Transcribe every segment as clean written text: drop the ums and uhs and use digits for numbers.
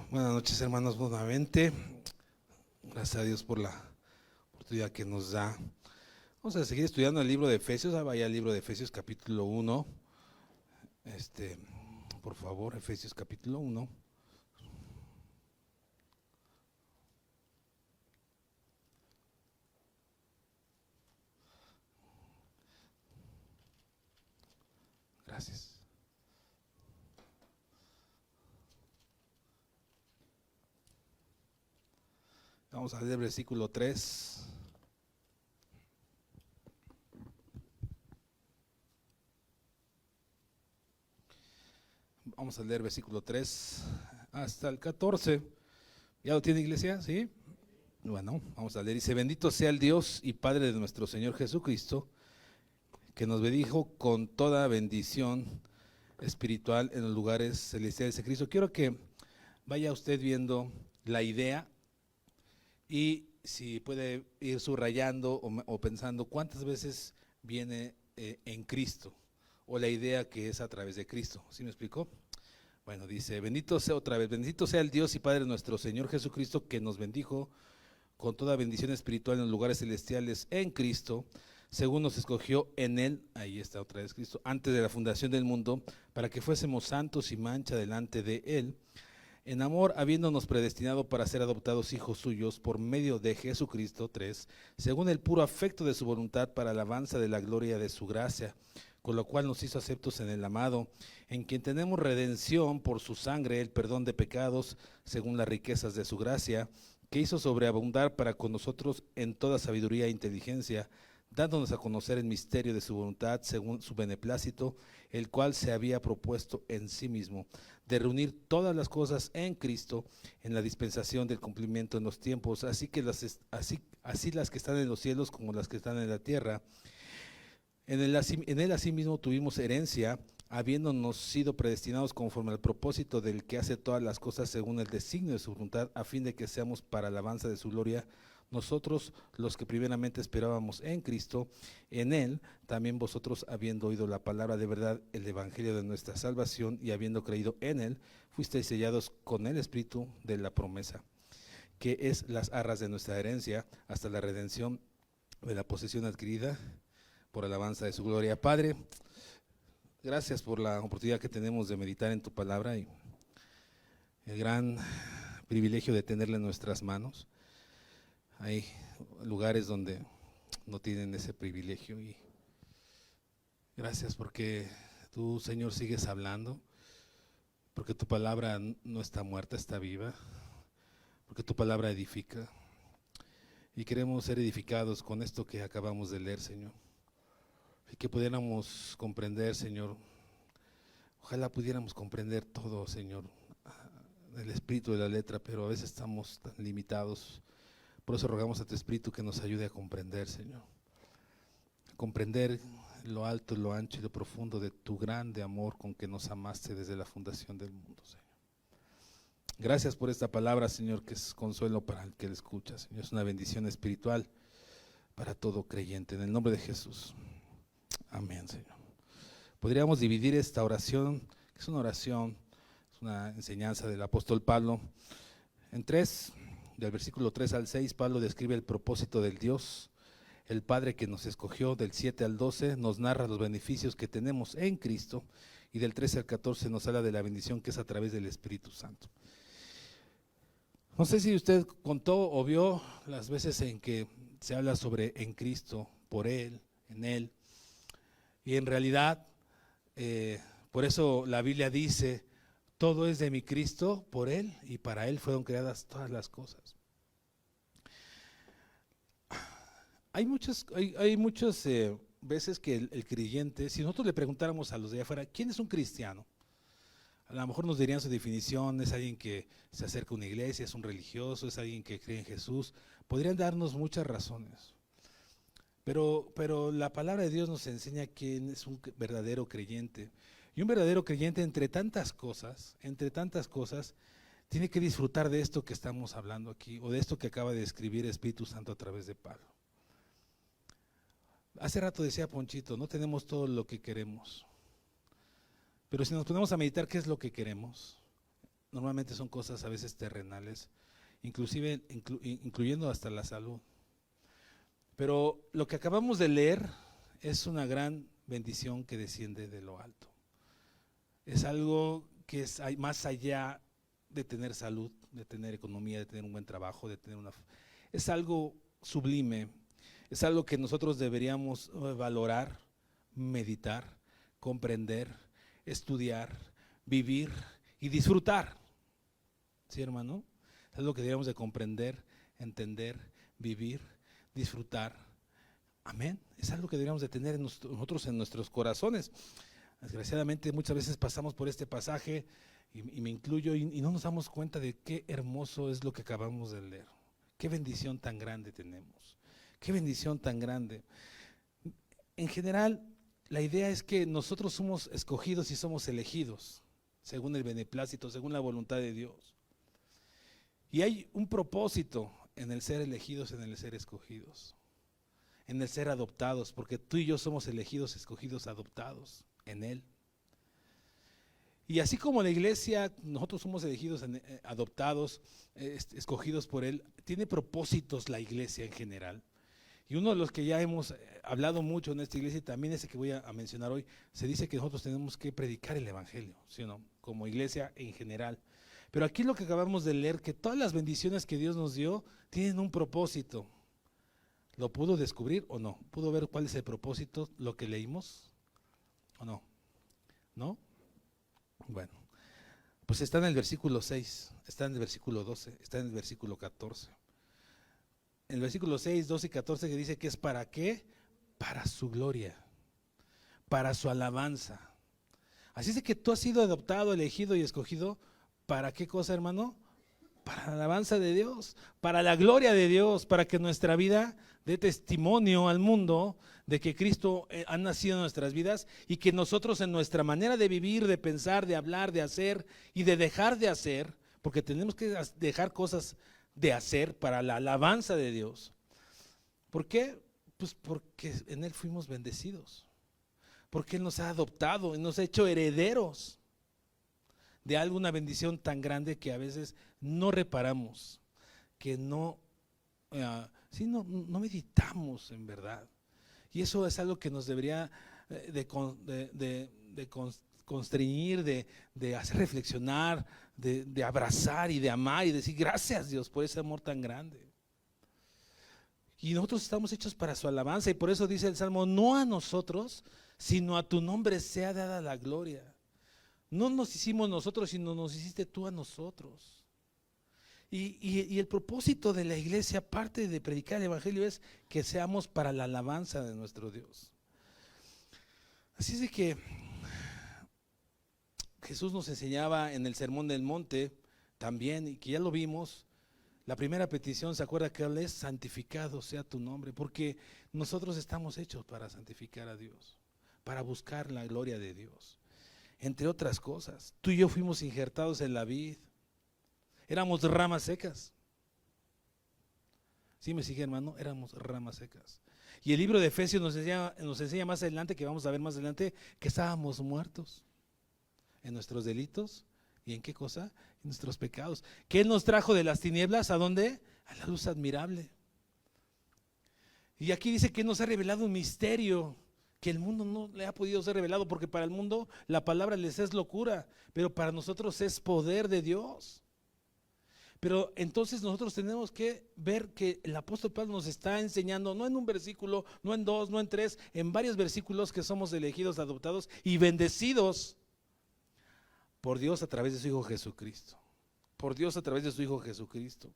Buenas noches, hermanos, nuevamente. Gracias a Dios por la oportunidad que nos da. Vamos a seguir estudiando el libro de Efesios. Vaya al libro de Efesios capítulo 1. Por favor, Efesios capítulo 1. Gracias. Vamos a leer el versículo 3. Vamos a leer versículo 3 hasta el 14. ¿Ya lo tiene, iglesia? ¿Sí? Bueno, vamos a leer. Dice: bendito sea el Dios y Padre de nuestro Señor Jesucristo, que nos bendijo con toda bendición espiritual en los lugares celestiales de Cristo. Quiero que vaya usted viendo la idea y si puede ir subrayando o pensando cuántas veces viene en Cristo, o la idea que es a través de Cristo. ¿Sí me explicó? Bueno, dice: bendito sea otra vez, bendito sea el Dios y Padre de nuestro Señor Jesucristo, que nos bendijo con toda bendición espiritual en los lugares celestiales en Cristo, según nos escogió en Él, ahí está otra vez Cristo, antes de la fundación del mundo, para que fuésemos santos y mancha delante de Él, en amor, habiéndonos predestinado para ser adoptados hijos suyos por medio de Jesucristo, 3, según el puro afecto de su voluntad, para alabanza de la gloria de su gracia, con lo cual nos hizo aceptos en el amado, en quien tenemos redención por su sangre, el perdón de pecados, según las riquezas de su gracia, que hizo sobreabundar para con nosotros en toda sabiduría e inteligencia, dándonos a conocer el misterio de su voluntad según su beneplácito, el cual se había propuesto en sí mismo, de reunir todas las cosas en Cristo, en la dispensación del cumplimiento en los tiempos, así las que están en los cielos como las que están en la tierra. En él asimismo tuvimos herencia, habiéndonos sido predestinados conforme al propósito del que hace todas las cosas según el designio de su voluntad, a fin de que seamos para alabanza de su gloria, nosotros los que primeramente esperábamos en Cristo. En Él también vosotros, habiendo oído la palabra de verdad, el evangelio de nuestra salvación, y habiendo creído en Él, fuisteis sellados con el Espíritu de la promesa, que es las arras de nuestra herencia, hasta la redención de la posesión adquirida por alabanza de su gloria. Padre, gracias por la oportunidad que tenemos de meditar en tu palabra y el gran privilegio de tenerla en nuestras manos. Hay lugares donde no tienen ese privilegio, y gracias porque tú, Señor, sigues hablando, porque tu palabra no está muerta, está viva, porque tu palabra edifica, y queremos ser edificados con esto que acabamos de leer, Señor, y que pudiéramos comprender, Señor. Ojalá pudiéramos comprender todo, Señor, el espíritu de la letra, pero a veces estamos tan limitados. Por eso rogamos a tu Espíritu que nos ayude a comprender, Señor. A comprender lo alto, lo ancho y lo profundo de tu grande amor con que nos amaste desde la fundación del mundo, Señor. Gracias por esta palabra, Señor, que es consuelo para el que la escucha, Señor. Es una bendición espiritual para todo creyente. En el nombre de Jesús. Amén, Señor. Podríamos dividir esta oración, que es una oración, es una enseñanza del apóstol Pablo, en tres. Del versículo 3 al 6, Pablo describe el propósito del Dios, el Padre que nos escogió. Del 7 al 12 nos narra los beneficios que tenemos en Cristo, y del 13 al 14 nos habla de la bendición que es a través del Espíritu Santo. No sé si usted contó o vio las veces en que se habla sobre en Cristo, por Él, en Él, y en realidad, por eso la Biblia dice: todo es de mi Cristo, por Él y para Él fueron creadas todas las cosas. Hay muchas veces que el creyente, si nosotros le preguntáramos a los de allá afuera, ¿quién es un cristiano? A lo mejor nos dirían su definición: es alguien que se acerca a una iglesia, es un religioso, es alguien que cree en Jesús. Podrían darnos muchas razones. Pero la palabra de Dios nos enseña quién es un verdadero creyente. Y un verdadero creyente, entre tantas cosas, tiene que disfrutar de esto que estamos hablando aquí, o de esto que acaba de escribir el Espíritu Santo a través de Pablo. Hace rato decía Ponchito, no tenemos todo lo que queremos, pero si nos ponemos a meditar qué es lo que queremos, normalmente son cosas a veces terrenales, inclusive incluyendo hasta la salud. Pero lo que acabamos de leer es una gran bendición que desciende de lo alto. Es algo que es más allá de tener salud, de tener economía, de tener un buen trabajo, de tener es algo sublime, es algo que nosotros deberíamos valorar, meditar, comprender, estudiar, vivir y disfrutar. ¿Sí, hermano? Es algo que deberíamos de comprender, entender, vivir, disfrutar. Amén. Es algo que deberíamos de tener nosotros en nuestros corazones. Desgraciadamente muchas veces pasamos por este pasaje y me incluyo y no nos damos cuenta de qué hermoso es lo que acabamos de leer. Qué bendición tan grande tenemos. Qué bendición tan grande. En general, la idea es que nosotros somos escogidos y somos elegidos, según el beneplácito, según la voluntad de Dios. Y hay un propósito en el ser elegidos, en el ser escogidos, en el ser adoptados, porque tú y yo somos elegidos, escogidos, adoptados en Él. Y así como la iglesia, nosotros somos elegidos, adoptados, escogidos por Él, tiene propósitos la iglesia en general. Y uno de los que ya hemos hablado mucho en esta iglesia, y también ese que voy a mencionar hoy, se dice que nosotros tenemos que predicar el evangelio, ¿sí o no? Como iglesia en general. Pero aquí lo que acabamos de leer, que todas las bendiciones que Dios nos dio tienen un propósito. ¿Lo pudo descubrir o no? ¿Pudo ver cuál es el propósito, lo que leímos? ¿O no? ¿No? Bueno, pues está en el versículo 6, está en el versículo 12, está en el versículo 14. En el versículo 6, 12 y 14 que dice que es ¿para qué? Para su gloria, para su alabanza. Así es de que tú has sido adoptado, elegido y escogido. ¿Para qué cosa, hermano? Para la alabanza de Dios, para la gloria de Dios, para que nuestra vida dé testimonio al mundo de que Cristo ha nacido en nuestras vidas y que nosotros en nuestra manera de vivir, de pensar, de hablar, de hacer y de dejar de hacer, porque tenemos que dejar cosas de hacer para la alabanza de Dios. ¿Por qué? Pues porque en Él fuimos bendecidos, porque Él nos ha adoptado y nos ha hecho herederos de alguna bendición tan grande que a veces no reparamos, que no meditamos en verdad. Y eso es algo que nos debería de constreñir, de hacer reflexionar, de abrazar y de amar y decir gracias Dios por ese amor tan grande. Y nosotros estamos hechos para su alabanza y por eso dice el Salmo, no a nosotros, sino a tu nombre sea dada la gloria. No nos hicimos nosotros, sino nos hiciste tú a nosotros. Y el propósito de la iglesia, aparte de predicar el evangelio, es que seamos para la alabanza de nuestro Dios. Así es de que Jesús nos enseñaba en el Sermón del Monte también, y que ya lo vimos, la primera petición, ¿se acuerda que Él es santificado sea tu nombre? Porque nosotros estamos hechos para santificar a Dios, para buscar la gloria de Dios. Entre otras cosas, tú y yo fuimos injertados en la vid, éramos ramas secas. ¿Sí me sigue, hermano? Éramos ramas secas. Y el libro de Efesios nos enseña más adelante, que vamos a ver más adelante, que estábamos muertos en nuestros delitos. ¿Y en qué cosa? En nuestros pecados. Que Él nos trajo de las tinieblas, ¿a dónde? A la luz admirable. Y aquí dice que nos ha revelado un misterio que el mundo no le ha podido ser revelado, porque para el mundo la palabra les es locura, pero para nosotros es poder de Dios. Pero entonces nosotros tenemos que ver que el apóstol Pablo nos está enseñando, no en un versículo, no en dos, no en tres, en varios versículos, que somos elegidos, adoptados y bendecidos por Dios a través de su Hijo Jesucristo. Por Dios a través de su Hijo Jesucristo.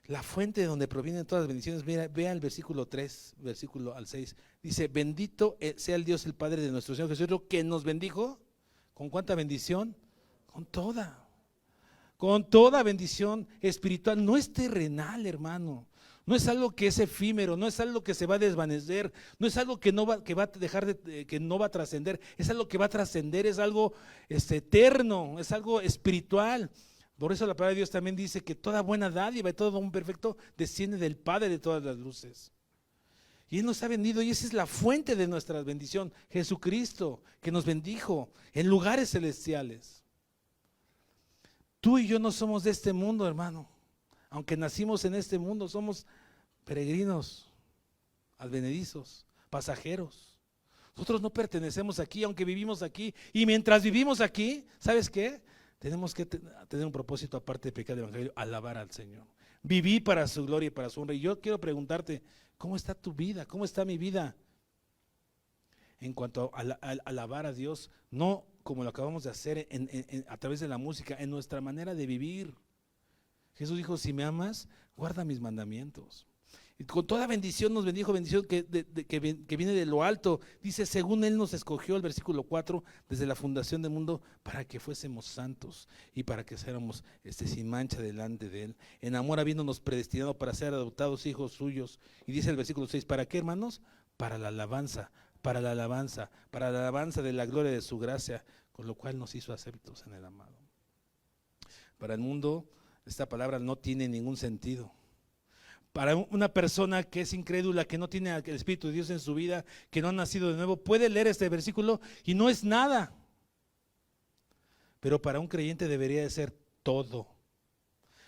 La fuente de donde provienen todas las bendiciones, mira, vea el versículo 3, versículo al 6. Dice, bendito sea el Dios, el Padre de nuestro Señor Jesucristo, que nos bendijo. ¿Con cuánta bendición? Con toda bendición espiritual. No es terrenal, hermano. No es algo que es efímero, no es algo que se va a desvanecer, no es algo que va a dejar que no va a trascender, es algo que va a trascender, es algo eterno, es algo espiritual. Por eso la palabra de Dios también dice que toda buena dádiva y todo don perfecto desciende del Padre de todas las luces. Y Él nos ha bendido, y esa es la fuente de nuestra bendición, Jesucristo, que nos bendijo en lugares celestiales. Tú y yo no somos de este mundo, hermano. Aunque nacimos en este mundo, somos peregrinos, advenedizos, pasajeros. Nosotros no pertenecemos aquí, aunque vivimos aquí. Y mientras vivimos aquí, ¿sabes qué? Tenemos que tener un propósito aparte de predicar el evangelio, alabar al Señor. Vivir para su gloria y para su honra. Y yo quiero preguntarte, ¿cómo está tu vida? ¿Cómo está mi vida? En cuanto a alabar a Dios, no como lo acabamos de hacer a través de la música, en nuestra manera de vivir. Jesús dijo, si me amas, guarda mis mandamientos. Y con toda bendición nos bendijo, bendición que viene de lo alto. Dice, según Él nos escogió, el versículo 4, desde la fundación del mundo, para que fuésemos santos y para que fuéramos sin mancha delante de Él. En amor habiéndonos predestinado para ser adoptados hijos suyos. Y dice el versículo 6, ¿para qué, hermanos? Para la alabanza de la gloria de su gracia, con lo cual nos hizo aceptos en el amado. Para el mundo, esta palabra no tiene ningún sentido. Para una persona que es incrédula, que no tiene el Espíritu de Dios en su vida, que no ha nacido de nuevo, puede leer este versículo y no es nada. Pero para un creyente debería de ser todo.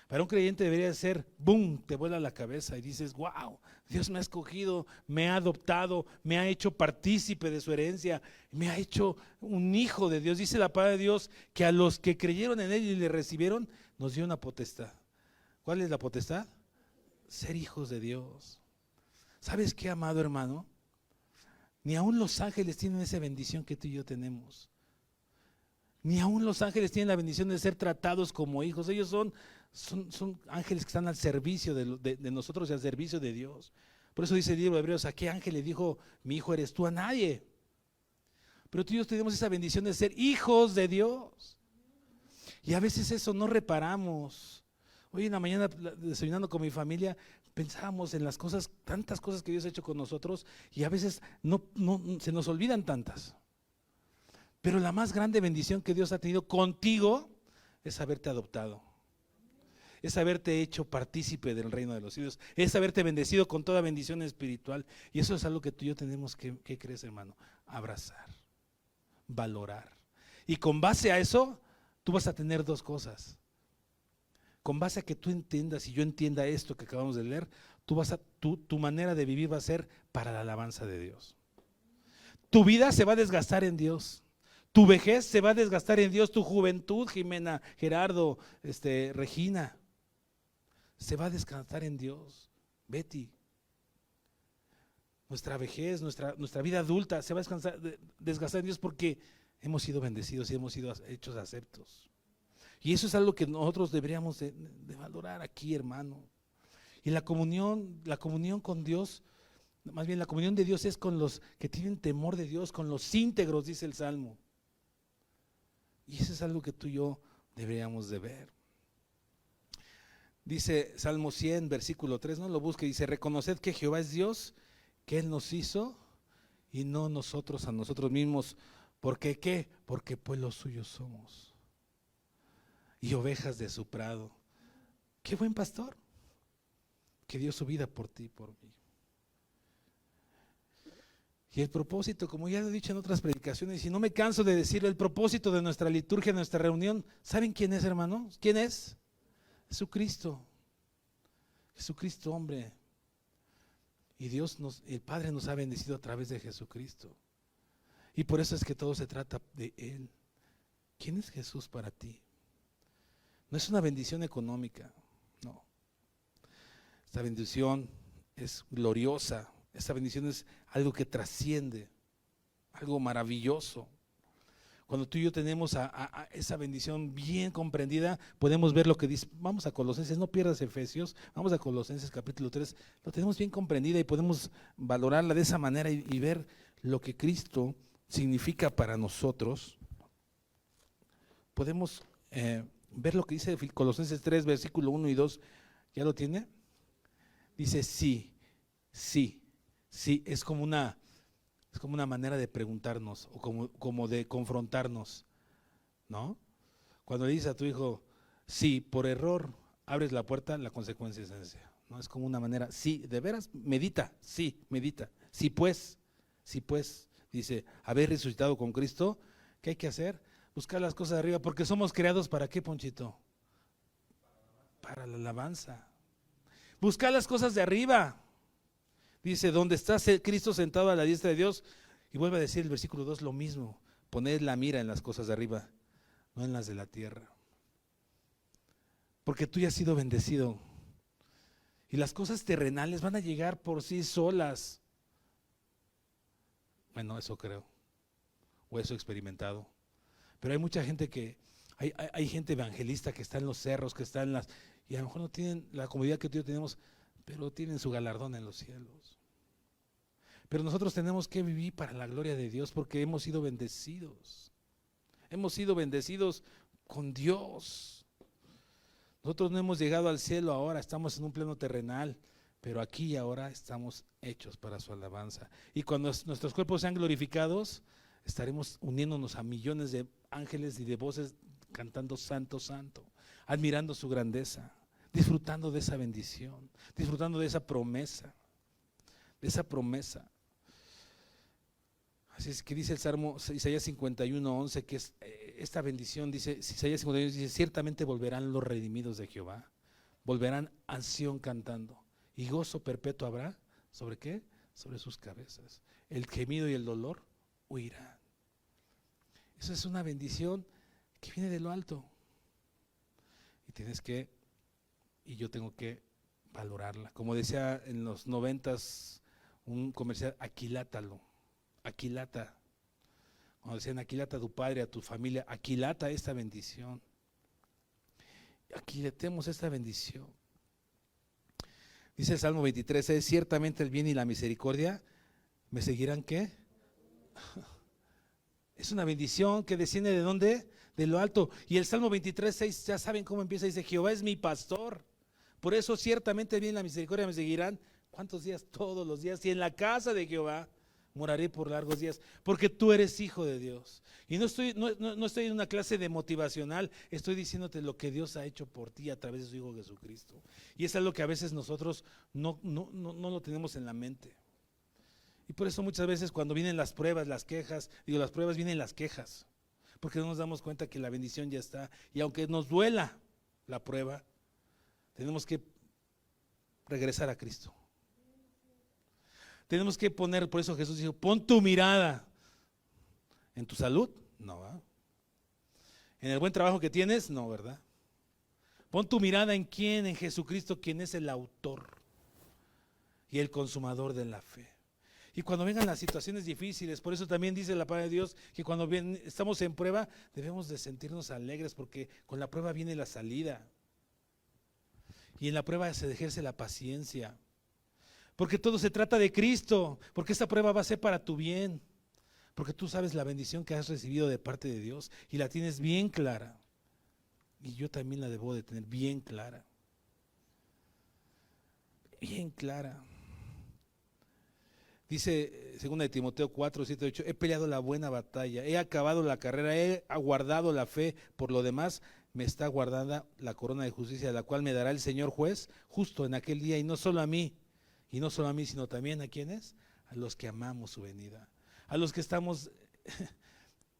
Para un creyente debería de ser, boom, te vuela la cabeza y dices, wow, Dios me ha escogido, me ha adoptado, me ha hecho partícipe de su herencia, me ha hecho un hijo de Dios. Dice la palabra de Dios que a los que creyeron en Él y le recibieron, nos dio una potestad. ¿Cuál es la potestad? Ser hijos de Dios. ¿Sabes qué, amado hermano? Ni aún los ángeles tienen esa bendición que tú y yo tenemos. Ni aún los ángeles tienen la bendición de ser tratados como hijos. Ellos son ángeles que están al servicio de nosotros y al servicio de Dios. Por eso dice el libro de Hebreos, ¿a qué ángel le dijo, mi hijo eres tú? A nadie. Pero tú y yo tenemos esa bendición de ser hijos de Dios. Y a veces eso no reparamos. Hoy en la mañana, desayunando con mi familia, pensábamos en las cosas, tantas cosas que Dios ha hecho con nosotros, y a veces no se nos olvidan tantas. Pero la más grande bendición que Dios ha tenido contigo es haberte adoptado. Es haberte hecho partícipe del reino de los cielos, es haberte bendecido con toda bendición espiritual. Y eso es algo que tú y yo tenemos que creer, hermano, abrazar, valorar. Y con base a eso, tú vas a tener dos cosas. Con base a que tú entiendas y yo entienda esto que acabamos de leer, tu manera de vivir va a ser para la alabanza de Dios. Tu vida se va a desgastar en Dios. Tu vejez se va a desgastar en Dios. Tu juventud, Jimena, Gerardo, Regina, se va a desgastar en Dios. Betty, nuestra vejez, nuestra vida adulta se va a desgastar en Dios porque hemos sido bendecidos y hemos sido hechos aceptos. Y eso es algo que nosotros deberíamos de valorar aquí, hermano. Y la comunión con Dios, más bien la comunión de Dios es con los que tienen temor de Dios, con los íntegros, dice el Salmo. Y eso es algo que tú y yo deberíamos de ver. Dice Salmo 100, versículo 3, no lo busque, dice, reconoced que Jehová es Dios, que Él nos hizo y no nosotros a nosotros mismos. ¿Por qué qué? Porque pueblo suyo somos y ovejas de su prado. Qué buen pastor que dio su vida por ti y por mí. Y el propósito, como ya lo he dicho en otras predicaciones, y no me canso de decirlo, el propósito de nuestra liturgia, de nuestra reunión, ¿saben quién es, hermanos? ¿Quién es? Jesucristo. Jesucristo, hombre. Y el Padre nos ha bendecido a través de Jesucristo. Y por eso es que todo se trata de Él. ¿Quién es Jesús para ti? No es una bendición económica, no. Esta bendición es gloriosa. Esta bendición es algo que trasciende, algo maravilloso. Cuando tú y yo tenemos a esa bendición bien comprendida, podemos ver lo que dice. Vamos a Colosenses, no pierdas Efesios, vamos a Colosenses capítulo 3, lo tenemos bien comprendida y podemos valorarla de esa manera y ver lo que Cristo significa para nosotros. Podemos ver lo que dice Colosenses 3, versículo 1 y 2, ¿ya lo tiene? Dice sí, es como una manera de preguntarnos o como de confrontarnos, ¿no? Cuando le dices a tu hijo, sí, por error abres la puerta, la consecuencia es esa, ¿no? Es como una manera, sí, de veras, medita, sí, pues, dice, haber resucitado con Cristo, ¿qué hay que hacer? Buscar las cosas de arriba, porque somos creados ¿para qué, Ponchito? para la alabanza. Buscar las cosas de arriba. Dice, donde está Cristo sentado a la diestra de Dios. Y vuelve a decir el versículo 2 lo mismo. Poned la mira en las cosas de arriba, no en las de la tierra. Porque tú ya has sido bendecido. Y las cosas terrenales van a llegar por sí solas. Bueno, eso creo. O eso he experimentado. Pero hay mucha gente hay gente evangelista que está en los cerros, que está en las... Y a lo mejor no tienen la comodidad que tú y yo tenemos, pero tienen su galardón en los cielos. Pero nosotros tenemos que vivir para la gloria de Dios porque hemos sido bendecidos. Hemos sido bendecidos con Dios. Nosotros no hemos llegado al cielo ahora, estamos en un plano terrenal, pero aquí y ahora estamos hechos para su alabanza. Y cuando nuestros cuerpos sean glorificados, estaremos uniéndonos a millones de ángeles y de voces cantando Santo, Santo, admirando su grandeza, disfrutando de esa bendición, disfrutando de esa promesa, Así es que dice el Salmo Isaías 51:11, que es esta bendición, dice Isaías 51, dice, ciertamente volverán los redimidos de Jehová, volverán a Sión cantando, y gozo perpetuo habrá, ¿sobre qué? Sobre sus cabezas. El gemido y el dolor huirán. Eso es una bendición que viene de lo alto. Y yo tengo que valorarla. Como decía en los 90s un comercial, aquilátalo. Aquilata. Cuando decían aquilata a tu padre, a tu familia, aquilata esta bendición. Aquilatemos esta bendición. Dice el Salmo 23, ciertamente el bien y la misericordia me seguirán, ¿qué? Es una bendición que desciende ¿de dónde? De lo alto. Y el Salmo 23:6, ya saben cómo empieza, dice, Jehová es mi pastor, por eso ciertamente el bien y la misericordia me seguirán. ¿Cuántos días? Todos los días. Y en la casa de Jehová moraré por largos días, porque tú eres hijo de Dios. Y no estoy en una clase de motivacional, estoy diciéndote lo que Dios ha hecho por ti a través de su Hijo Jesucristo. Y es algo que a veces nosotros no lo tenemos en la mente. Y por eso muchas veces cuando vienen las pruebas, las quejas, las pruebas vienen las quejas, porque no nos damos cuenta que la bendición ya está. Y aunque nos duela la prueba, tenemos que regresar a Cristo. Tenemos que poner, por eso Jesús dijo, pon tu mirada en tu salud, no, ¿verdad? En el buen trabajo que tienes, no, ¿verdad? Pon tu mirada en quién, en Jesucristo, quien es el autor y el consumador de la fe. Y cuando vengan las situaciones difíciles, por eso también dice la palabra de Dios que cuando estamos en prueba debemos de sentirnos alegres, porque con la prueba viene la salida. Y en la prueba se ejerce la paciencia. Porque todo se trata de Cristo, porque esta prueba va a ser para tu bien, porque tú sabes la bendición que has recibido de parte de Dios y la tienes bien clara. Y yo también la debo de tener bien clara. Bien clara. Dice 2 Timoteo 4:7-8, he peleado la buena batalla, he acabado la carrera, he aguardado la fe, por lo demás me está guardada la corona de justicia, la cual me dará el Señor juez justo en aquel día, y no solo a mí, sino también a quienes, a los que amamos su venida, a los que estamos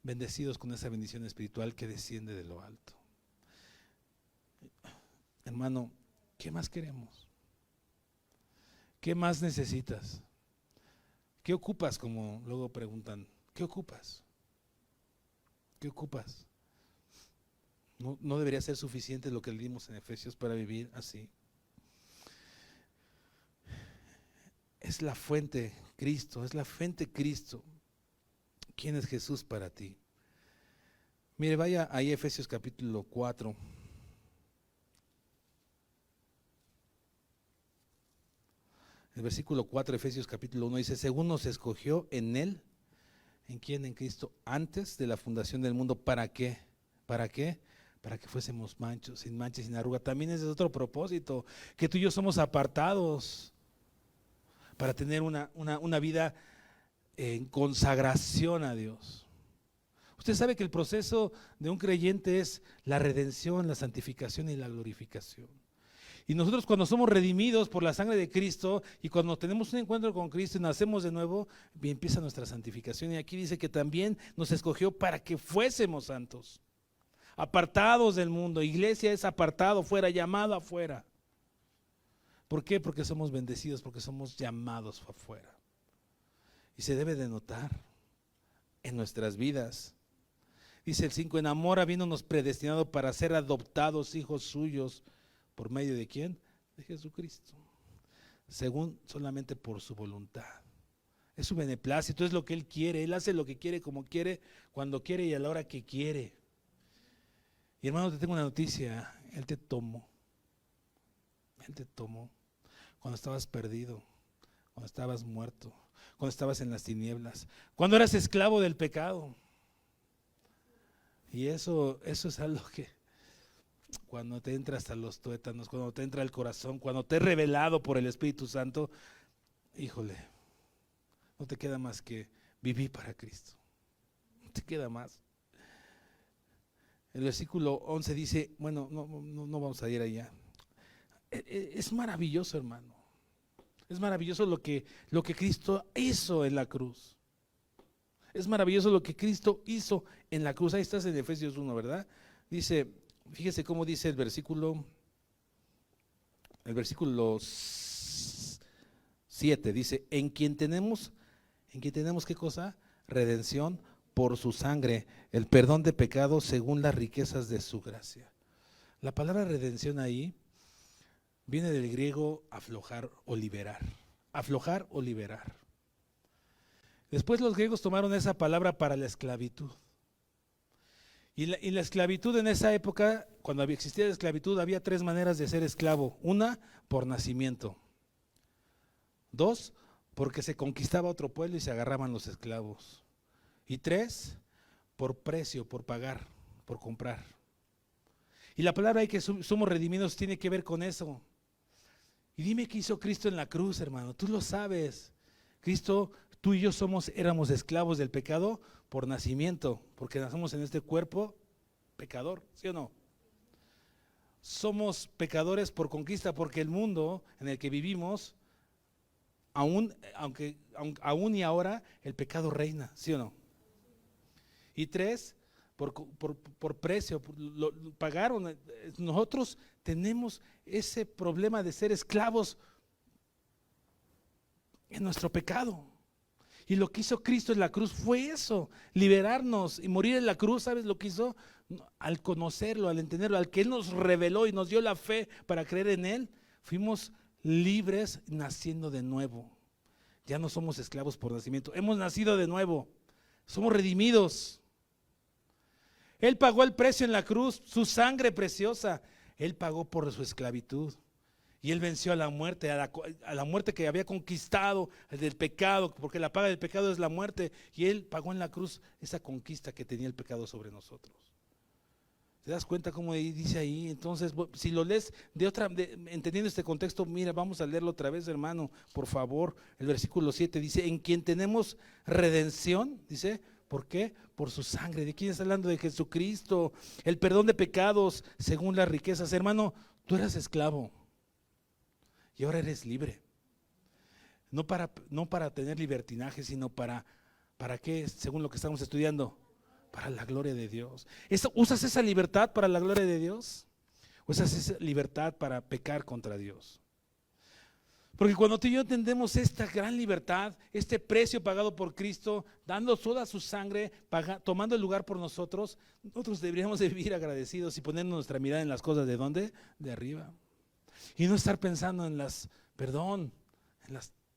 bendecidos con esa bendición espiritual que desciende de lo alto. Hermano, ¿qué más queremos? ¿Qué más necesitas? ¿Qué ocupas? Como luego preguntan, ¿qué ocupas? ¿Qué ocupas? No debería ser suficiente lo que leímos en Efesios para vivir así. Es la fuente Cristo, es la fuente Cristo. ¿Quién es Jesús para ti? Mire, vaya ahí Efesios capítulo 4. El versículo 4, Efesios capítulo 1 dice, según nos escogió en Él, ¿en quién? En Cristo, antes de la fundación del mundo. ¿Para qué? ¿Para qué? Para que fuésemos sin mancha y sin arruga. También es de otro propósito, que tú y yo somos apartados para tener una vida en consagración a Dios. Usted sabe que el proceso de un creyente es la redención, la santificación y la glorificación. Y nosotros cuando somos redimidos por la sangre de Cristo y cuando tenemos un encuentro con Cristo y nacemos de nuevo, empieza nuestra santificación. Y aquí dice que también nos escogió para que fuésemos santos. apartados del mundo. Iglesia es apartado fuera, llamado afuera. ¿Por qué? Porque somos bendecidos, porque somos llamados afuera. Y se debe de notar en nuestras vidas. Dice el 5, en amor habiéndonos predestinado para ser adoptados hijos suyos. ¿Por medio de quién? De Jesucristo. Según solamente por su voluntad. Es su beneplácito, es lo que Él quiere. Él hace lo que quiere, como quiere, cuando quiere y a la hora que quiere. Y hermano, te tengo una noticia. Él te tomó. Él te tomó cuando estabas perdido, cuando estabas muerto, cuando estabas en las tinieblas, cuando eras esclavo del pecado. Y eso es algo que cuando te entra hasta los tuétanos, cuando te entra el corazón, cuando te es revelado por el Espíritu Santo, híjole, no te queda más que vivir para Cristo. No te queda más. El versículo 11 dice, bueno, no vamos a ir allá. Es maravilloso, hermano. Es maravilloso lo que Cristo hizo en la cruz. Es maravilloso lo que Cristo hizo en la cruz. Ahí estás en Efesios 1, ¿verdad? Dice, fíjese cómo dice el versículo 7, dice, en quien tenemos ¿qué cosa? Redención por su sangre, el perdón de pecados según las riquezas de su gracia. La palabra redención ahí viene del griego aflojar o liberar. Aflojar o liberar. Después los griegos tomaron esa palabra para la esclavitud. Y la esclavitud en esa época, cuando existía la esclavitud, había 3 maneras de ser esclavo. 1, por nacimiento. 2, porque se conquistaba otro pueblo y se agarraban los esclavos. Y 3, por precio, por pagar, por comprar. Y la palabra ahí que somos redimidos tiene que ver con eso. Y dime qué hizo Cristo en la cruz, hermano, tú lo sabes. Cristo, tú y yo éramos esclavos del pecado por nacimiento, porque nacemos en este cuerpo pecador, ¿sí o no? Somos pecadores por conquista, porque el mundo en el que vivimos, aún y ahora, el pecado reina, ¿sí o no? Y 3, por precio, pagaron. Nosotros tenemos ese problema de ser esclavos en nuestro pecado. Y lo que hizo Cristo en la cruz fue eso, liberarnos y morir en la cruz. ¿Sabes lo que hizo? Al conocerlo, al entenderlo, al que Él nos reveló y nos dio la fe para creer en Él, fuimos libres naciendo de nuevo. Ya no somos esclavos por nacimiento, hemos nacido de nuevo, somos redimidos. Él pagó el precio en la cruz, su sangre preciosa. Él pagó por su esclavitud. Y Él venció a la muerte, a la muerte que había conquistado, del pecado, porque la paga del pecado es la muerte. Y Él pagó en la cruz esa conquista que tenía el pecado sobre nosotros. ¿Te das cuenta cómo dice ahí? Entonces, si lo lees entendiendo este contexto, mira, vamos a leerlo otra vez, hermano, por favor. El versículo 7 dice, en quien tenemos redención, dice, ¿por qué? Por su sangre. ¿De quién está hablando? De Jesucristo. El perdón de pecados según las riquezas. Hermano, tú eras esclavo y ahora eres libre. No para tener libertinaje, sino ¿para qué? Según lo que estamos estudiando, para la gloria de Dios. ¿Usas esa libertad para la gloria de Dios? ¿Usas esa libertad para pecar contra Dios? Porque cuando tú y yo entendemos esta gran libertad, este precio pagado por Cristo, dando toda su sangre, tomando el lugar por nosotros deberíamos de vivir agradecidos y poner nuestra mirada en las cosas ¿de dónde? De arriba. Y no estar pensando en las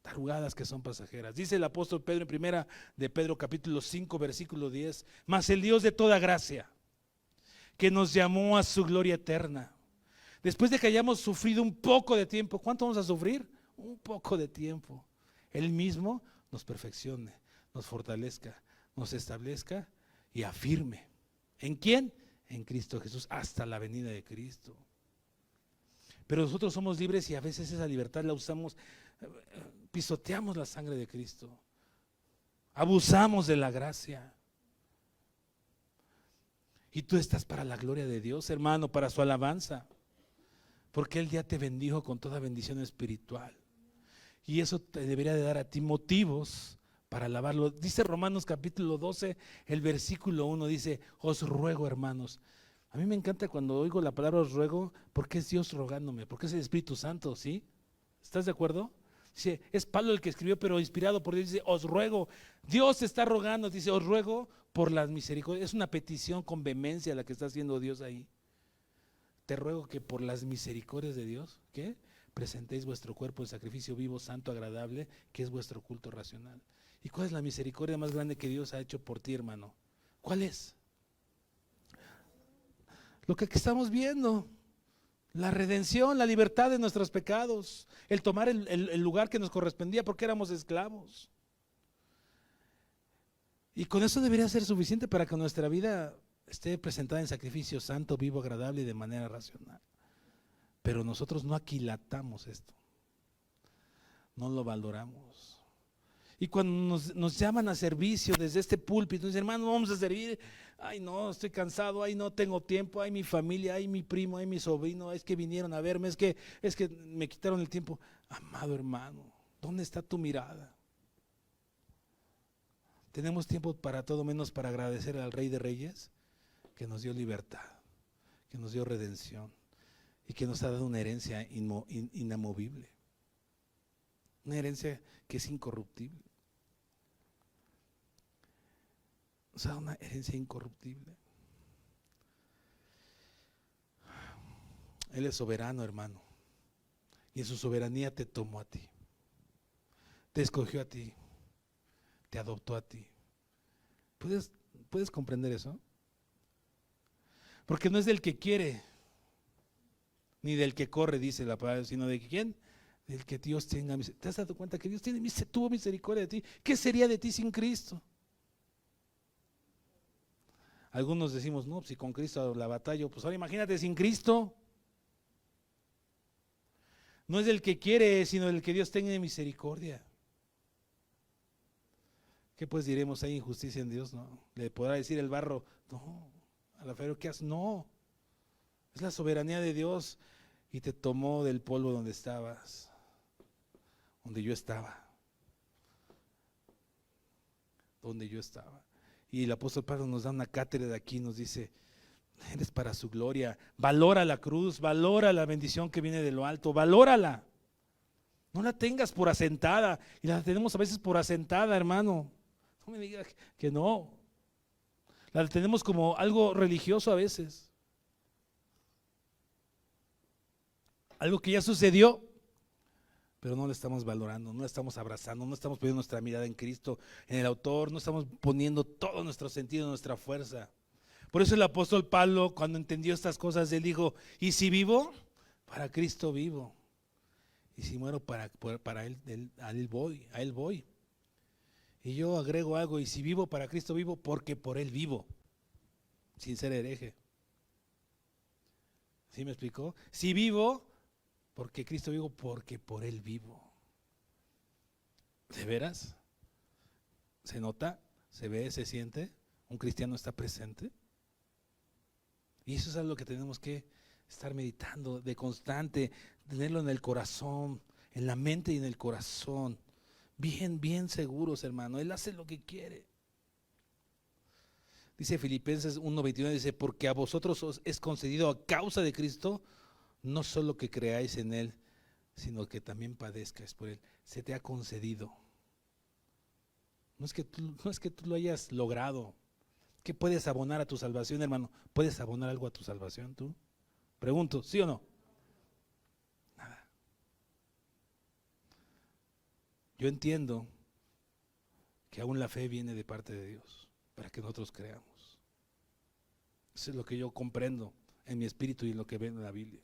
tarugadas que son pasajeras. Dice el apóstol Pedro en primera de Pedro capítulo 5 versículo 10, mas el Dios de toda gracia, que nos llamó a su gloria eterna, después de que hayamos sufrido un poco de tiempo. ¿Cuánto vamos a sufrir? Un poco de tiempo. Él mismo nos perfeccione, nos fortalezca, nos establezca y afirme. ¿En quién? En Cristo Jesús, hasta la venida de Cristo. Pero nosotros somos libres y a veces esa libertad la usamos, pisoteamos la sangre de Cristo, abusamos de la gracia. Y tú estás para la gloria de Dios, hermano, para su alabanza, porque Él ya te bendijo con toda bendición espiritual. Y eso te debería de dar a ti motivos para alabarlo. Dice Romanos capítulo 12, el versículo 1, dice, os ruego, hermanos, A mí me encanta cuando oigo la palabra os ruego, porque es Dios rogándome, porque es el Espíritu Santo, ¿sí? ¿Estás de acuerdo? Dice, es Pablo el que escribió, pero inspirado por Dios, dice, os ruego. Dios está rogando, dice, os ruego por las misericordias. Es una petición con vehemencia la que está haciendo Dios ahí. Te ruego que por las misericordias de Dios, ¿qué? Presentéis vuestro cuerpo en sacrificio vivo, santo, agradable, que es vuestro culto racional. ¿Y cuál es la misericordia más grande que Dios ha hecho por ti, hermano? ¿Cuál es? Lo que aquí estamos viendo. La redención, la libertad de nuestros pecados, el tomar el lugar que nos correspondía porque éramos esclavos. Y con eso debería ser suficiente para que nuestra vida esté presentada en sacrificio santo, vivo, agradable y de manera racional. Pero nosotros no aquilatamos esto, no lo valoramos. Y cuando nos llaman a servicio desde este púlpito, dicen, hermano, vamos a servir. Ay, no, estoy cansado, ay, no tengo tiempo, ay, mi familia, ay, mi primo, ay, mi sobrino, es que vinieron a verme, es que me quitaron el tiempo. Amado hermano, ¿dónde está tu mirada? Tenemos tiempo para todo menos para agradecer al Rey de Reyes que nos dio libertad, que nos dio redención y que nos ha dado una herencia inamovible, una herencia que es incorruptible. Nos ha dado una herencia incorruptible. Él es soberano, hermano, y en su soberanía te tomó a ti, te escogió a ti, te adoptó a ti. ¿Puedes comprender eso? Porque no es del que quiere, ni del que corre, dice la palabra, sino de quién, del que Dios tenga misericordia. ¿Te has dado cuenta que Dios tuvo misericordia de ti? ¿Qué sería de ti sin Cristo? Algunos decimos, no, si con Cristo la batalla, pues ahora imagínate sin Cristo. No es del que quiere, sino del que Dios tenga misericordia. ¿Qué pues diremos? ¿Hay injusticia en Dios? No. ¿Le podrá decir el barro? No. ¿A la feo qué haces? No. Es la soberanía de Dios y te tomó del polvo donde estabas, donde yo estaba. Donde yo estaba. Y el apóstol Pablo nos da una cátedra de aquí, nos dice, eres para su gloria, valora la cruz, valora la bendición que viene de lo alto, valórala. No la tengas por asentada, y la tenemos a veces por asentada, hermano. No me digas que no. La tenemos como algo religioso a veces. Algo que ya sucedió, pero no lo estamos valorando, no lo estamos abrazando, no estamos poniendo nuestra mirada en Cristo, en el autor, no estamos poniendo todo nuestro sentido, nuestra fuerza. Por eso el apóstol Pablo, cuando entendió estas cosas, él dijo, y si vivo, para Cristo vivo. Y si muero, para él, a él voy. Y yo agrego algo, y si vivo, para Cristo vivo, porque por él vivo, sin ser hereje. ¿Sí me explicó? Si vivo, porque Cristo vivo, porque por él vivo. ¿De veras? ¿Se nota? ¿Se ve? ¿Se siente? ¿Un cristiano está presente? Y eso es algo que tenemos que estar meditando de constante, tenerlo en el corazón, en la mente y en el corazón. Bien seguros, hermano. Él hace lo que quiere. Dice Filipenses 1:29, dice, porque a vosotros os es concedido a causa de Cristo, no solo que creáis en Él, sino que también padezcáis por Él. Se te ha concedido. No es que tú lo hayas logrado. ¿Qué puedes abonar a tu salvación, hermano? ¿Puedes abonar algo a tu salvación tú? Pregunto, ¿sí o no? Nada. Yo entiendo que aún la fe viene de parte de Dios, para que nosotros creamos. Eso es lo que yo comprendo en mi espíritu y en lo que veo en la Biblia.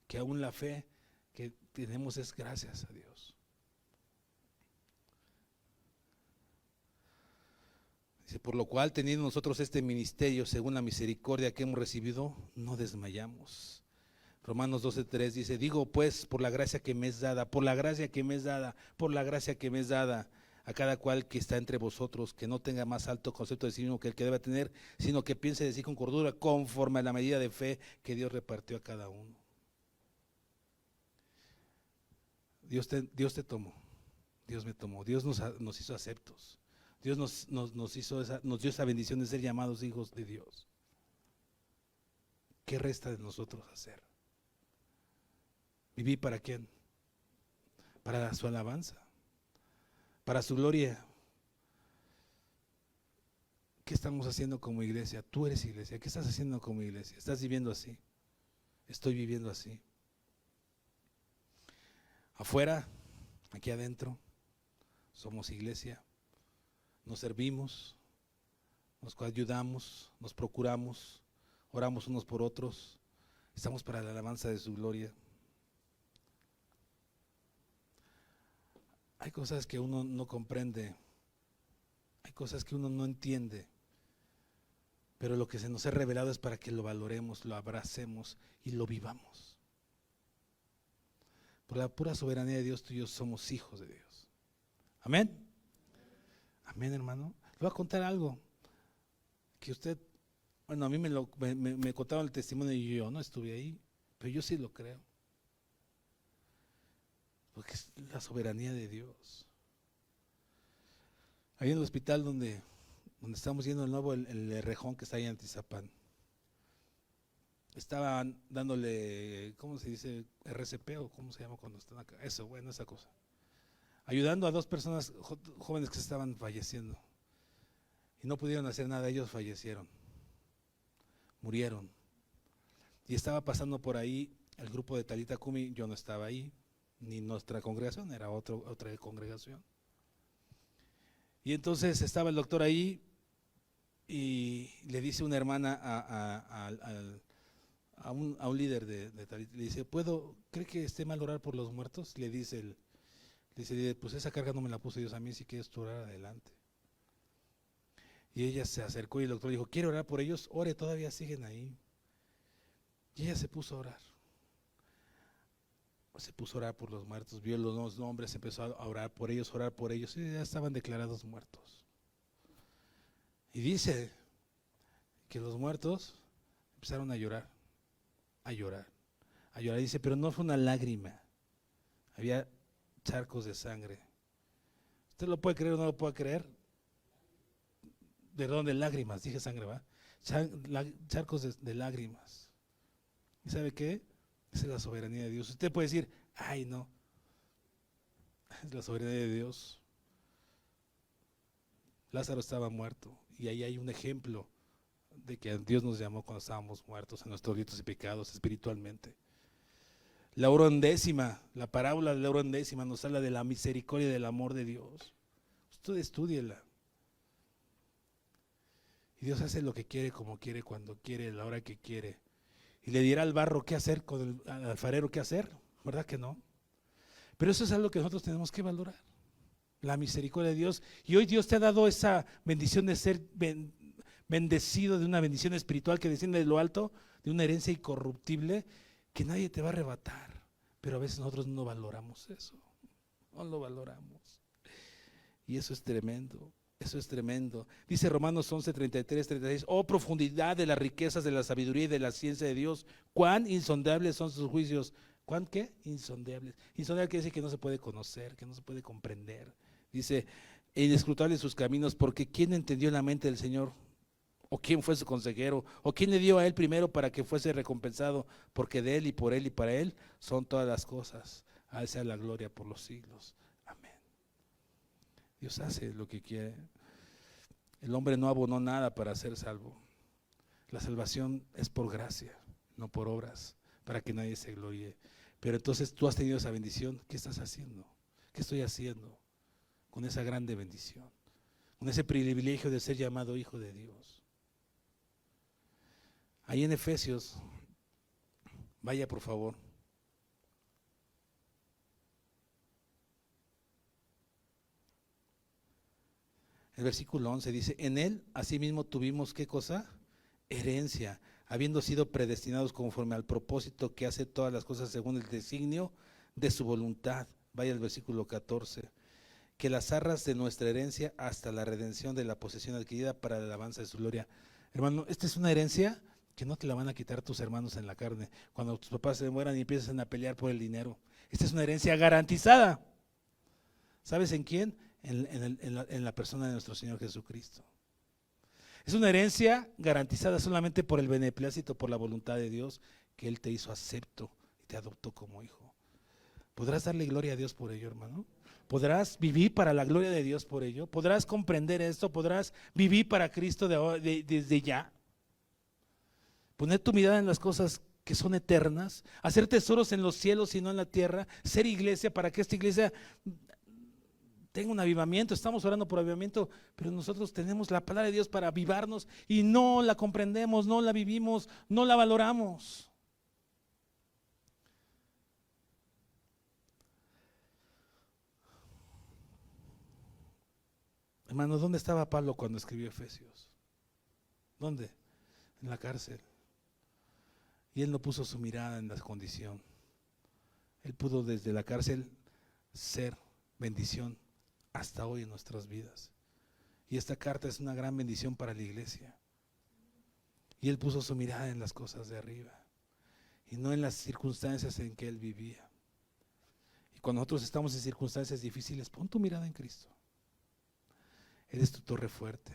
Que aún la fe que tenemos es gracias a Dios. Dice, por lo cual, teniendo nosotros este ministerio según la misericordia que hemos recibido, no desmayamos. Romanos 12:3 dice, digo pues, por la gracia que me es dada, por la gracia que me es dada, por la gracia que me es dada, a cada cual que está entre vosotros, que no tenga más alto concepto de sí mismo que el que debe tener, sino que piense de sí con cordura, conforme a la medida de fe que Dios repartió a cada uno. Dios te tomó, Dios me tomó, Dios nos hizo aceptos. Dios nos dio esa bendición de ser llamados hijos de Dios. ¿qué resta de nosotros hacer? ¿Vivir para quién? Para su alabanza, para su gloria. ¿Qué estamos haciendo como iglesia? Tú eres iglesia. ¿Qué estás haciendo como iglesia? ¿Estás viviendo así? Estoy viviendo así. Afuera, aquí adentro, somos iglesia. Nos servimos, nos ayudamos, nos procuramos, oramos unos por otros. Estamos para la alabanza de su gloria. Hay cosas que uno no comprende, hay cosas que uno no entiende, pero lo que se nos ha revelado es para que lo valoremos, lo abracemos y lo vivamos. Por la pura soberanía de Dios, tú y yo somos hijos de Dios. Amén. Amén, hermano. Le voy a contar algo que usted, bueno, a mí me contaron el testimonio y yo no estuve ahí, pero yo sí lo creo. Porque es la soberanía de Dios. Ahí en el hospital donde estamos yendo de nuevo, el Rejón que está ahí en Atizapán, estaban dándole, ¿cómo se dice? RCP o ¿cómo se llama cuando están acá? Eso, bueno, esa cosa. Ayudando a 2 personas jóvenes que se estaban falleciendo. Y no pudieron hacer nada, ellos fallecieron. Murieron. Y estaba pasando por ahí el grupo de Talita Kumi, yo no estaba ahí, ni nuestra congregación, era otra congregación. Y entonces estaba el doctor ahí y le dice una hermana a un líder de Talita, le dice, ¿cree que esté mal orar por los muertos? Le dice pues esa carga no me la puso Dios a mí, si quieres tú orar adelante. Y ella se acercó y el doctor dijo, ¿quiere orar por ellos? Ore, todavía siguen ahí. Y ella se puso a orar. Se puso a orar por los muertos, vio los nombres, empezó a orar por ellos, y ya estaban declarados muertos. Y dice que los muertos empezaron a llorar. Dice, pero no fue una lágrima, había charcos de sangre. ¿Usted lo puede creer o no lo puede creer? Perdón, de lágrimas, dije sangre, ¿va? Charcos de lágrimas. ¿Y sabe qué? Esa es la soberanía de Dios. Usted puede decir, ay no, es la soberanía de Dios. Lázaro estaba muerto y ahí hay un ejemplo de que Dios nos llamó cuando estábamos muertos en nuestros delitos y pecados espiritualmente. La hora undécima, la parábola de la hora undécima nos habla de la misericordia y del amor de Dios. Usted estúdiela. Y Dios hace lo que quiere, como quiere, cuando quiere, a la hora que quiere. Y le dirá al barro qué hacer, al alfarero qué hacer, ¿verdad que no? Pero eso es algo que nosotros tenemos que valorar, la misericordia de Dios. Y hoy Dios te ha dado esa bendición de ser bendecido, de una bendición espiritual que desciende de lo alto, de una herencia incorruptible que nadie te va a arrebatar. Pero a veces nosotros no valoramos eso, no lo valoramos. Y eso es tremendo. Eso es tremendo. Dice Romanos 11, 33, 36, oh profundidad de las riquezas de la sabiduría y de la ciencia de Dios, cuán insondables son sus juicios. ¿Cuán qué? Insondables. Insondable quiere decir que no se puede conocer, que no se puede comprender. Dice, inescrutables sus caminos, porque ¿quién entendió la mente del Señor? ¿O quién fue su consejero? ¿O quién le dio a él primero para que fuese recompensado? Porque de él y por él y para él son todas las cosas. A él sea la gloria por los siglos. Amén. Dios hace lo que quiere. El hombre no abonó nada para ser salvo. La salvación es por gracia, no por obras, para que nadie se gloríe. Pero entonces tú has tenido esa bendición. ¿Qué estás haciendo? ¿Qué estoy haciendo con esa grande bendición? Con ese privilegio de ser llamado hijo de Dios. Ahí en Efesios, vaya por favor. El versículo 11 dice, en él asimismo tuvimos, ¿qué cosa? Herencia, habiendo sido predestinados conforme al propósito que hace todas las cosas según el designio de su voluntad. Vaya el versículo 14, que las arras de nuestra herencia hasta la redención de la posesión adquirida para la alabanza de su gloria. Hermano, esta es una herencia que no te la van a quitar tus hermanos en la carne, cuando tus papás se mueran y empiezan a pelear por el dinero. Esta es una herencia garantizada. ¿Sabes en quién? En la persona de nuestro Señor Jesucristo. Es una herencia garantizada solamente por el beneplácito, por la voluntad de Dios, que Él te hizo acepto y te adoptó como hijo. ¿Podrás darle gloria a Dios por ello, hermano? ¿Podrás vivir para la gloria de Dios por ello? ¿Podrás comprender esto? ¿Podrás vivir para Cristo desde ya? Poner tu mirada en las cosas que son eternas, hacer tesoros en los cielos y no en la tierra, ser iglesia para que esta iglesia tenga un avivamiento. Estamos orando por avivamiento, pero nosotros tenemos la palabra de Dios para avivarnos y no la comprendemos, no la vivimos, no la valoramos. Hermano, ¿dónde estaba Pablo cuando escribió Efesios? ¿Dónde? En la cárcel. Y él no puso su mirada en la condición. Él pudo desde la cárcel ser bendición hasta hoy en nuestras vidas. Y esta carta es una gran bendición para la iglesia. Y él puso su mirada en las cosas de arriba y no en las circunstancias en que él vivía. Y cuando nosotros estamos en circunstancias difíciles, pon tu mirada en Cristo. Él es tu torre fuerte.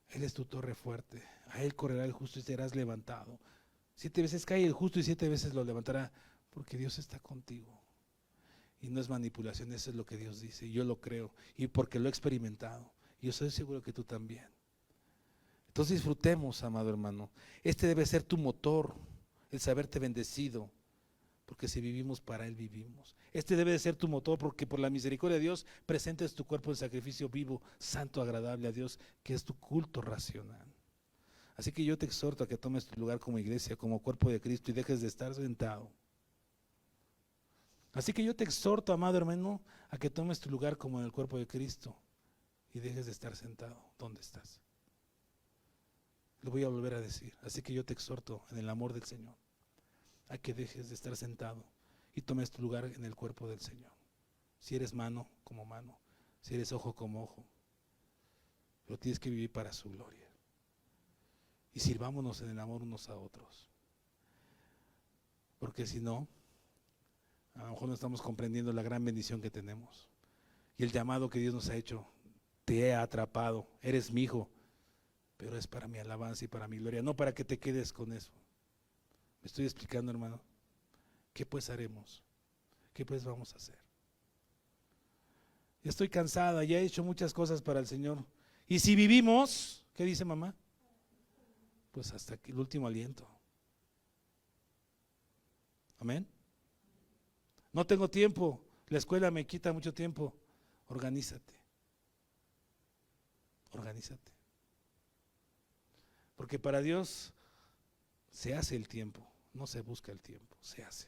Él es tu torre fuerte. A Él correrá el justo y serás levantado. 7 veces cae el justo y 7 veces lo levantará, porque Dios está contigo. Y no es manipulación, eso es lo que Dios dice. Y yo lo creo, y porque lo he experimentado. Y yo estoy seguro que tú también. Entonces disfrutemos, amado hermano. Este debe ser tu motor, el saberte bendecido. Porque si vivimos para Él vivimos. Este debe de ser tu motor, porque por la misericordia de Dios presentes tu cuerpo en sacrificio vivo, santo, agradable a Dios, que es tu culto racional. Así que yo te exhorto a que tomes tu lugar como iglesia, como cuerpo de Cristo, y dejes de estar sentado. Así que yo te exhorto, amado hermano, a que tomes tu lugar como en el cuerpo de Cristo y dejes de estar sentado. ¿Dónde estás? Lo voy a volver a decir. Así que yo te exhorto en el amor del Señor a que dejes de estar sentado y tomes tu lugar en el cuerpo del Señor. Si eres mano, como mano. Si eres ojo, como ojo. Pero tienes que vivir para su gloria. Y sirvámonos en el amor unos a otros. Porque si no, a lo mejor no estamos comprendiendo la gran bendición que tenemos. Y el llamado que Dios nos ha hecho. Te he atrapado, eres mi hijo. Pero es para mi alabanza y para mi gloria. No para que te quedes con eso. ¿Me estoy explicando, hermano? ¿Qué pues haremos? ¿Qué pues vamos a hacer? Ya estoy cansada, ya he hecho muchas cosas para el Señor. Y si vivimos, ¿qué dice mamá? Pues hasta el último aliento. Amén. No tengo tiempo, la escuela me quita mucho tiempo. Organízate. Organízate. Porque para Dios se hace el tiempo, no se busca el tiempo, se hace.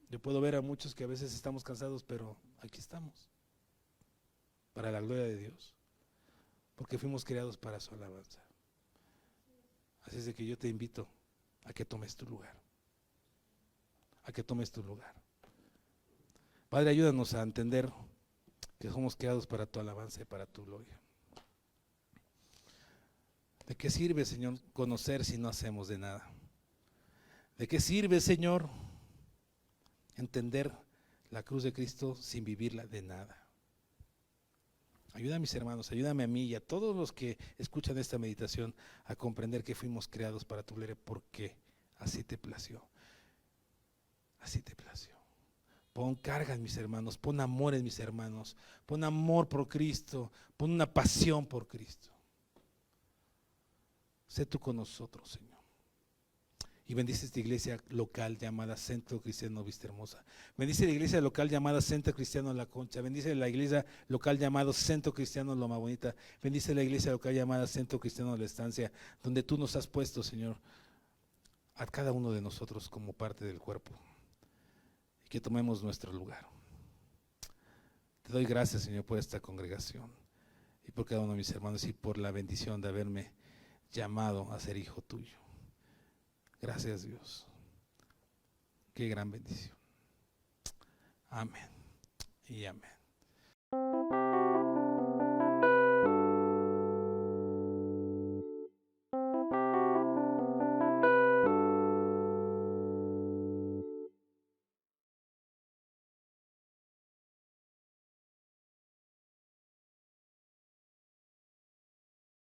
Yo puedo ver a muchos que a veces estamos cansados, pero aquí estamos, para la gloria de Dios, porque fuimos creados para su alabanza. Así es de que yo te invito a que tomes tu lugar, a que tomes tu lugar. Padre, ayúdanos a entender que somos creados para tu alabanza y para tu gloria. ¿De qué sirve, Señor, conocer si no hacemos de nada? ¿De qué sirve, Señor, entender la cruz de Cristo sin vivirla de nada? Ayuda a mis hermanos, ayúdame a mí y a todos los que escuchan esta meditación a comprender que fuimos creados para tu gloria porque así te plació. Así te plació. Pon carga en mis hermanos, pon amor en mis hermanos, pon amor por Cristo, pon una pasión por Cristo. Sé tú con nosotros, Señor. Y bendice esta iglesia local llamada Centro Cristiano Vista Hermosa. Bendice la iglesia local llamada Centro Cristiano La Concha. Bendice la iglesia local llamada Centro Cristiano Loma Bonita. Bendice la iglesia local llamada Centro Cristiano La Estancia, donde tú nos has puesto, Señor, a cada uno de nosotros como parte del cuerpo. Y que tomemos nuestro lugar. Te doy gracias, Señor, por esta congregación y por cada uno de mis hermanos y por la bendición de haberme llamado a ser hijo tuyo. Gracias, Dios. Qué gran bendición. Amén y amén.